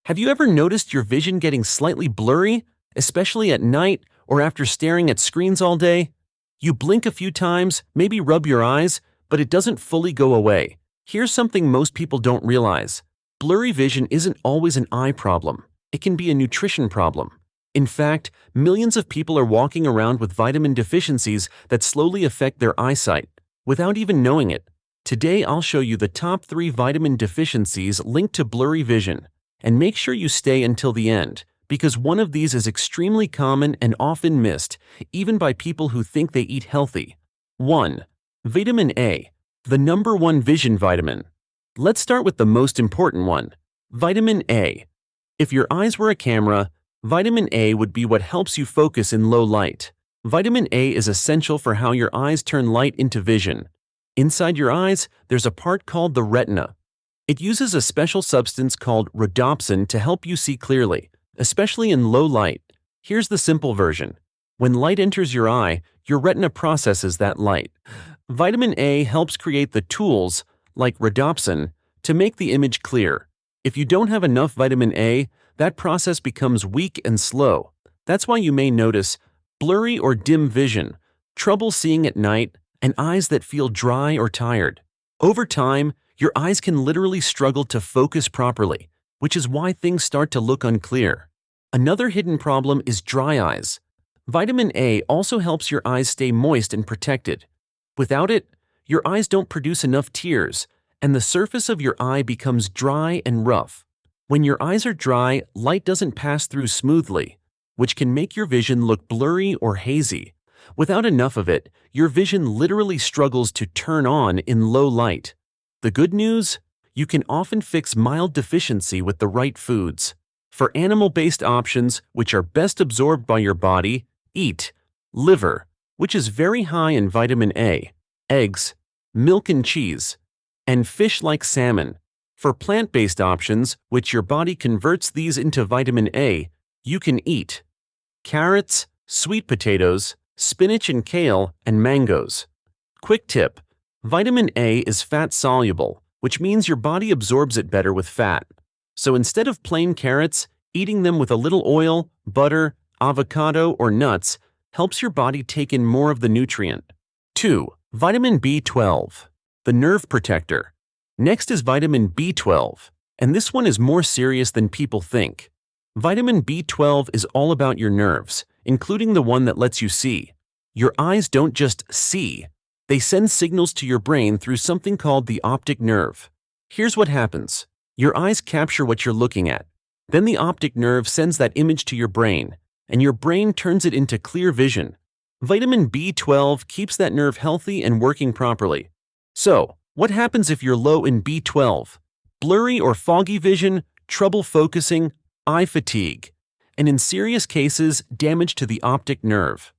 Have you ever noticed your vision getting slightly blurry, especially at night or after staring at screens all day? You blink a few times, maybe rub your eyes, but it doesn't fully go away. Here's something most people don't realize. Blurry vision isn't always an eye problem. It can be a nutrition problem. In fact, millions of people are walking around with vitamin deficiencies that slowly affect their eyesight, without even knowing it. Today I'll show you the top 3 vitamin deficiencies linked to blurry vision. And make sure you stay until the end, because one of these is extremely common and often missed, even by people who think they eat healthy. 1. Vitamin A, the number 1 vision vitamin. Let's start with the most important one, vitamin A. If your eyes were a camera, vitamin A would be what helps you focus in low light. Vitamin A is essential for how your eyes turn light into vision. Inside your eyes, there's a part called the retina. It uses a special substance called rhodopsin to help you see clearly, especially in low light. Here's the simple version. When light enters your eye, your retina processes that light. Vitamin A helps create the tools, like rhodopsin, to make the image clear. If you don't have enough vitamin A, that process becomes weak and slow. That's why you may notice blurry or dim vision, trouble seeing at night, and eyes that feel dry or tired. Over time, your eyes can literally struggle to focus properly, which is why things start to look unclear. Another hidden problem is dry eyes. Vitamin A also helps your eyes stay moist and protected. Without it, your eyes don't produce enough tears, and the surface of your eye becomes dry and rough. When your eyes are dry, light doesn't pass through smoothly, which can make your vision look blurry or hazy. Without enough of it, your vision literally struggles to turn on in low light. The good news? You can often fix mild deficiency with the right foods. For animal-based options, which are best absorbed by your body, eat liver, which is very high in vitamin A, eggs, milk and cheese, and fish like salmon. For plant-based options, which your body converts these into vitamin A, you can eat carrots, sweet potatoes, spinach and kale, and mangoes. Quick tip. Vitamin A is fat-soluble, which means your body absorbs it better with fat. So instead of plain carrots, eating them with a little oil, butter, avocado, or nuts helps your body take in more of the nutrient. 2. Vitamin B12, the nerve protector. Next is vitamin B12, and this one is more serious than people think. Vitamin B12 is all about your nerves, including the one that lets you see. Your eyes don't just see. They send signals to your brain through something called the optic nerve. Here's what happens. Your eyes capture what you're looking at. Then the optic nerve sends that image to your brain, and your brain turns it into clear vision. Vitamin B12 keeps that nerve healthy and working properly. So, what happens if you're low in B12? Blurry or foggy vision, trouble focusing, eye fatigue, and in serious cases, damage to the optic nerve.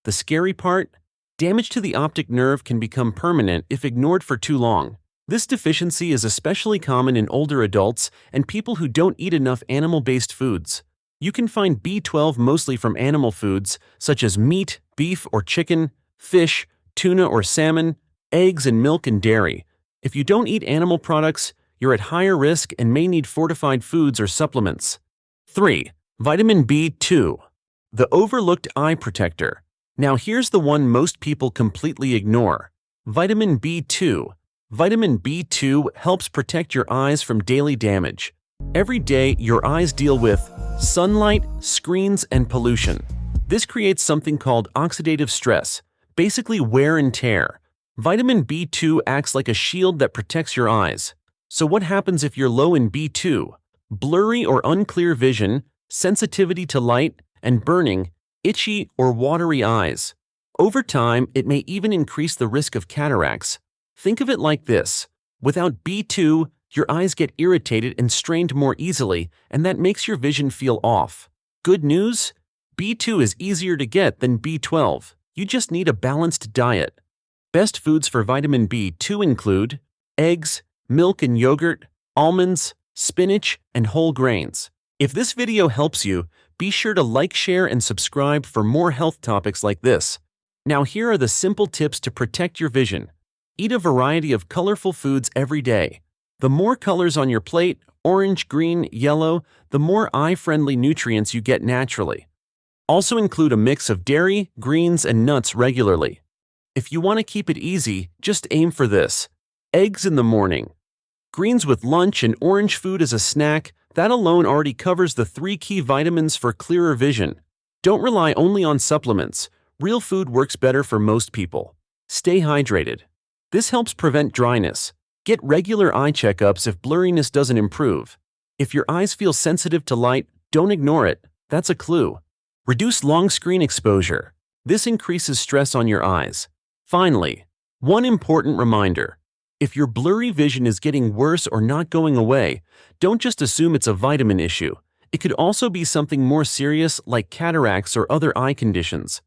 The scary part? Damage to the optic nerve can become permanent if ignored for too long. This deficiency is especially common in older adults and people who don't eat enough animal-based foods. You can find B12 mostly from animal foods, such as meat, beef or chicken, fish, tuna or salmon, eggs and milk and dairy. If you don't eat animal products, you're at higher risk and may need fortified foods or supplements. 3. Vitamin B2, the overlooked eye protector. Now here's the one most people completely ignore. Vitamin B2. Vitamin B2 helps protect your eyes from daily damage. Every day, your eyes deal with sunlight, screens, and pollution. This creates something called oxidative stress, basically wear and tear. Vitamin B2 acts like a shield that protects your eyes. So what happens if you're low in B2? Blurry or unclear vision, sensitivity to light, and burning, itchy or watery eyes. Over time, it may even increase the risk of cataracts. Think of it like this. Without B2, your eyes get irritated and strained more easily, and that makes your vision feel off. Good news? B2 is easier to get than B12. You just need a balanced diet. Best foods for vitamin B2 include eggs, milk and yogurt, almonds, spinach, and whole grains. If this video helps you, be sure to like, share, and subscribe for more health topics like this. Now here are the simple tips to protect your vision. Eat a variety of colorful foods every day. The more colors on your plate, orange, green, yellow, the more eye-friendly nutrients you get naturally. Also include a mix of dairy, greens, and nuts regularly. If you want to keep it easy, just aim for this. Eggs in the morning. Greens with lunch and orange food as a snack, that alone already covers the 3 key vitamins for clearer vision. Don't rely only on supplements. Real food works better for most people. Stay hydrated. This helps prevent dryness. Get regular eye checkups if blurriness doesn't improve. If your eyes feel sensitive to light, don't ignore it. That's a clue. Reduce long screen exposure. This increases stress on your eyes. Finally, one important reminder. If your blurry vision is getting worse or not going away, don't just assume it's a vitamin issue. It could also be something more serious like cataracts or other eye conditions.